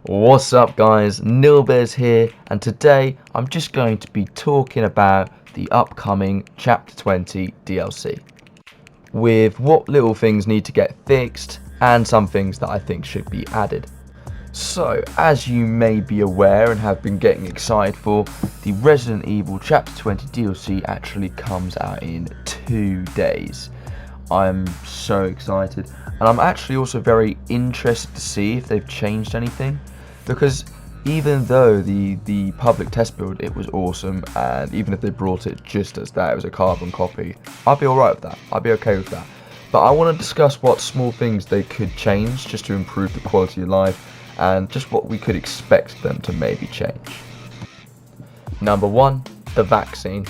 What's up guys, Nilbez here, and today I'm just going to be talking about the upcoming Chapter 20 DLC, with what little things need to get fixed and some things that I think should be added. So, as you may be aware and have been getting excited for, the Resident Evil Chapter 20 DLC actually comes out in 2 days. I'm so excited, and I'm actually also very interested to see if they've changed anything, because even though the public test build, it was awesome, and even if they brought it just as that, it was a carbon copy, I'd be alright with that, I'd be okay with that. But I want to discuss what small things they could change just to improve the quality of life, and just what we could expect them to maybe change. Number 1, the vaccine.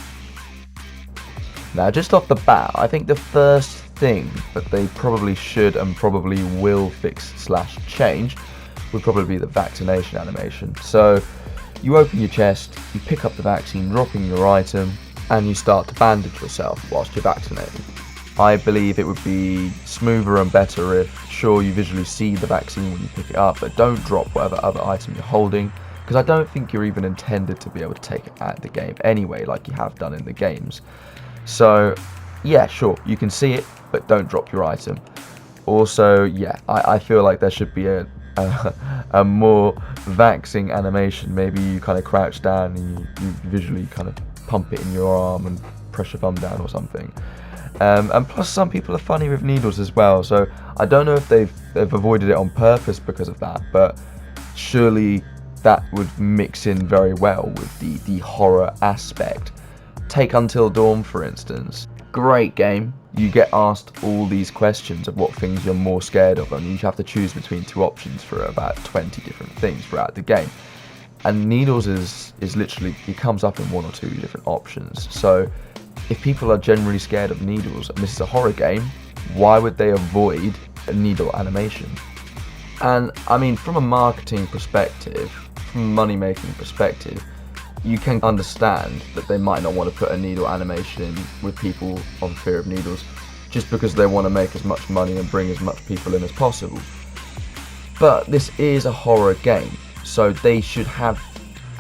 Now, just off the bat, I think the first thing that they probably should and probably will fix/change would probably be the vaccination animation. So you open your chest, you pick up the vaccine, dropping your item, and you start to bandage yourself whilst you're vaccinated. I believe it would be smoother and better if, sure, you visually see the vaccine when you pick it up, but don't drop whatever other item you're holding, because I don't think you're even intended to be able to take it out of the game anyway, like you have done in the games. So yeah, sure, you can see it, but don't drop your item. Also, yeah, I feel like there should be a more vaxing animation. Maybe you kind of crouch down and you visually kind of pump it in your arm and press your thumb down or something. And plus, some people are funny with needles as well, so I don't know if they've avoided it on purpose because of that, but surely that would mix in very well with the horror aspect. Take Until Dawn, for instance. Great game. You get asked all these questions of what things you're more scared of, and you have to choose between 2 options for about 20 different things throughout the game. And needles is literally, it comes up in 1 or 2 different options. So if people are generally scared of needles, and this is a horror game, why would they avoid a needle animation? And I mean, from a marketing perspective, from a money-making perspective, you can understand that they might not want to put a needle animation in with people on fear of needles, just because they want to make as much money and bring as much people in as possible. But this is a horror game, so they should have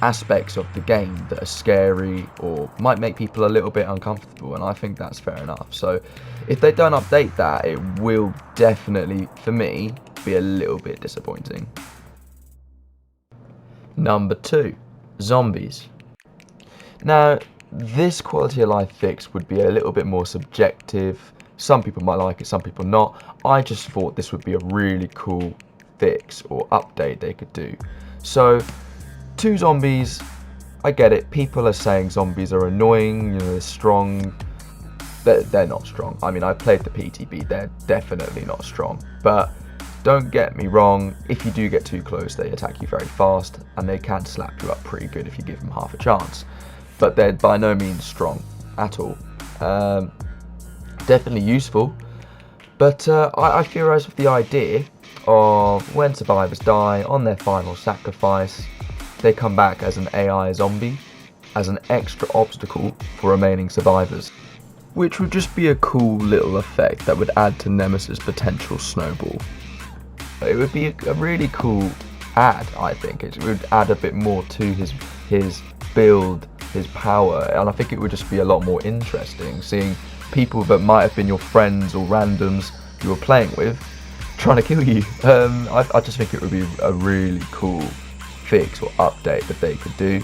aspects of the game that are scary or might make people a little bit uncomfortable, and I think that's fair enough. So if they don't update that, it will definitely, for me, be a little bit disappointing. Number 2, zombies. Now, this quality of life fix would be a little bit more subjective. Some people might like it, some people not. I just thought this would be a really cool fix or update they could do. So 2 zombies, I get it, people are saying zombies are annoying, you know, they're strong. They're not strong. I mean, I played the PTB, they're definitely not strong. But don't get me wrong, if you do get too close, they attack you very fast, and they can slap you up pretty good if you give them half a chance. But they're by no means strong at all. Definitely useful, but I theorise with the idea of when survivors die on their final sacrifice, they come back as an AI zombie, as an extra obstacle for remaining survivors, which would just be a cool little effect that would add to Nemesis' potential snowball. It would be a really cool add, I think. It would add a bit more to his build, his power, and I think it would just be a lot more interesting seeing people that might have been your friends or randoms you were playing with trying to kill you. I just think it would be a really cool fix or update that they could do.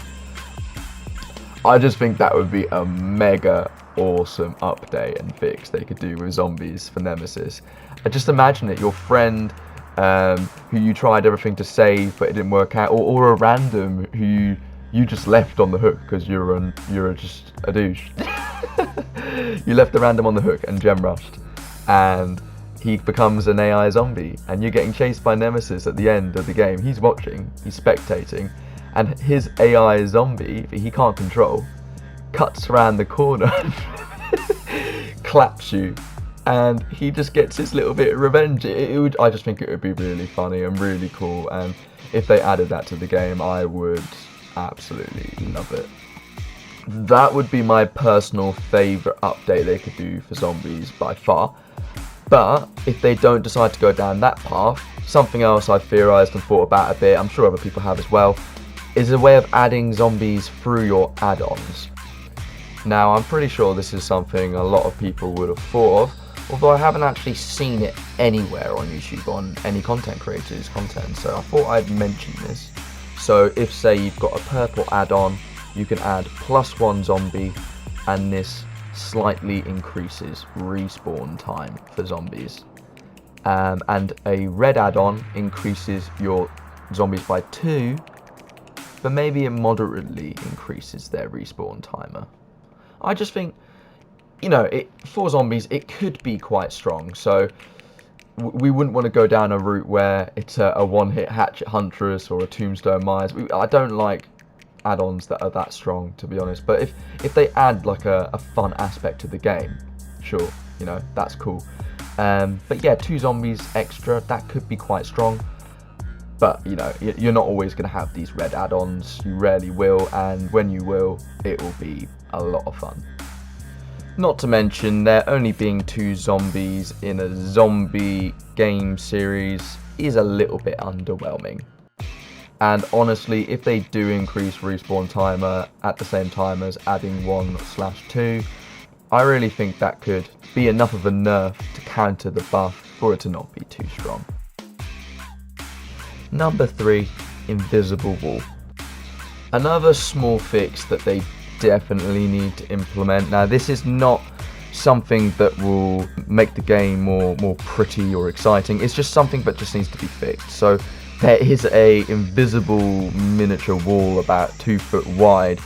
I just think that would be a mega awesome update and fix they could do with zombies for Nemesis. I just imagine it, your friend who you tried everything to save but it didn't work out, or a random who you just left on the hook because you're just a douche. You left the random on the hook and gem rushed, and he becomes an AI zombie, and you're getting chased by Nemesis at the end of the game. He's watching, he's spectating, and his AI zombie that he can't control cuts around the corner, claps you, and he just gets his little bit of revenge. I just think it would be really funny and really cool, and if they added that to the game, I would absolutely love it. That would be my personal favourite update they could do for zombies by far. But if they don't decide to go down that path, something else I've theorised and thought about a bit, I'm sure other people have as well, is a way of adding zombies through your add-ons. Now, I'm pretty sure this is something a lot of people would have thought of, although I haven't actually seen it anywhere on YouTube on any content creators' content, so I thought I'd mention this. So if, say, you've got a purple add-on, you can add +1 zombie, and this slightly increases respawn time for zombies. And a red add-on increases your zombies by 2, but maybe it moderately increases their respawn timer. I just think, you know, for zombies, it could be quite strong, so we wouldn't want to go down a route where it's a one-hit Hatchet Huntress or a Tombstone Myers. I don't like add-ons that are that strong, to be honest, but if they add like a fun aspect to the game, sure, you know, that's cool. But yeah, 2 zombies extra, that could be quite strong, but you know, you're not always going to have these red add-ons, you rarely will, and when you will, it will be a lot of fun. Not to mention, there only being 2 zombies in a zombie game series is a little bit underwhelming. And honestly, if they do increase respawn timer at the same time as adding 1/2, I really think that could be enough of a nerf to counter the buff for it to not be too strong. Number 3, Invisible Wall. Another small fix that they definitely need to implement. Now, this is not something that will make the game more pretty or exciting. It's just something that just needs to be fixed. So there is a invisible miniature wall about 2 foot wide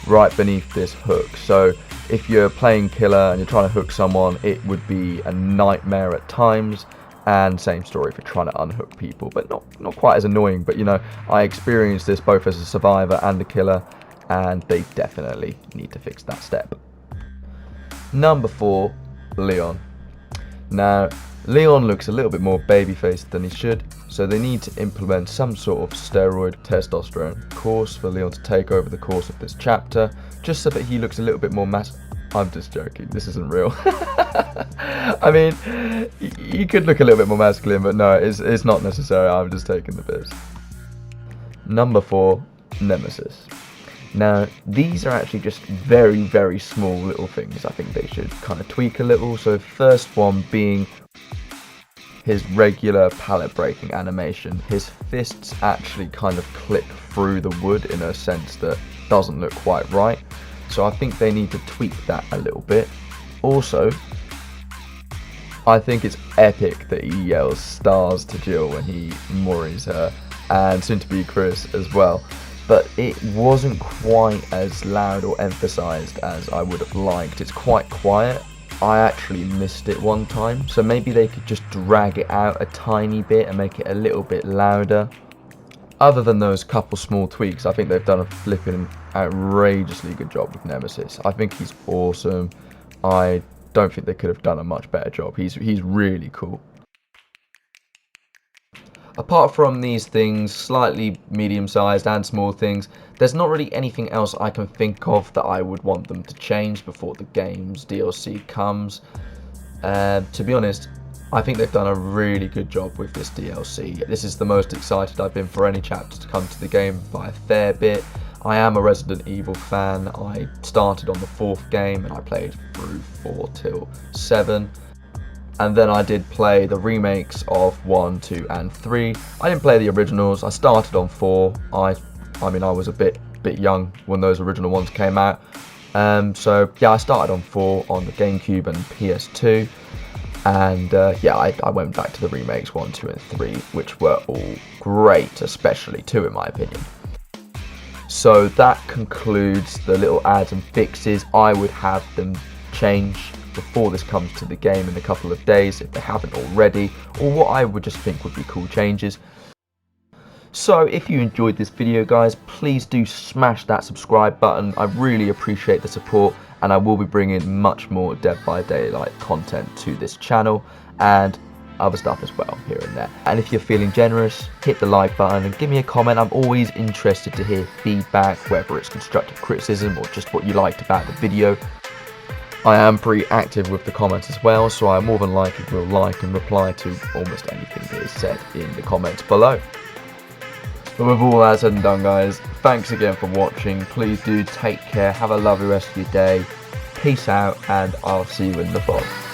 right beneath this hook. So if you're playing killer and you're trying to hook someone, it would be a nightmare at times. And same story if you're trying to unhook people, but not quite as annoying. But you know, I experienced this both as a survivor and a killer, and they definitely need to fix that step. Number 4, Leon. Now, Leon looks a little bit more baby-faced than he should, so they need to implement some sort of steroid testosterone course for Leon to take over the course of this chapter, just so that he looks a little bit more I'm just joking, this isn't real. I mean, he could look a little bit more masculine, but no, it's not necessary, I'm just taking the piss. Number 4, Nemesis. Now, these are actually just very small little things I think they should kind of tweak a little. So first one being his regular pallet breaking animation. His fists actually kind of clip through the wood in a sense that doesn't look quite right. So I think they need to tweak that a little bit. Also, I think it's epic that he yells stars to Jill when he worries her, and soon to be Chris as well. But it wasn't quite as loud or emphasized as I would have liked. It's quite quiet. I actually missed it one time, so maybe they could just drag it out a tiny bit and make it a little bit louder. Other than those couple small tweaks, I think they've done a flipping outrageously good job with Nemesis. I think he's awesome. I don't think they could have done a much better job. He's really cool. Apart from these things, slightly medium-sized and small things, there's not really anything else I can think of that I would want them to change before the game's DLC comes. To be honest, I think they've done a really good job with this DLC. This is the most excited I've been for any chapter to come to the game by a fair bit. I am a Resident Evil fan. I started on the 4th game and I played through 4 till 7. And then I did play the remakes of 1, 2 and 3. I didn't play the originals. I started on 4. I mean, I was a bit young when those original ones came out. So yeah, I started on 4 on the GameCube and PS2. And yeah, I went back to the remakes 1, 2 and 3, which were all great, especially 2 in my opinion. So that concludes the little adds and fixes. I would have them change before this comes to the game in a couple of days if they haven't already, or what I would just think would be cool changes. So if you enjoyed this video, guys, please do smash that subscribe button. I really appreciate the support, and I will be bringing much more Dead by Daylight content to this channel. And other stuff as well here and there. And if you're feeling generous, hit the like button and give me a comment. I'm always interested to hear feedback, whether it's constructive criticism or just what you liked about the video. I am pretty active with the comments as well, so I more than likely will like and reply to almost anything that is said in the comments below. But with all that said and done, guys, thanks again for watching. Please do take care, have a lovely rest of your day. Peace out, and I'll see you in the vlog.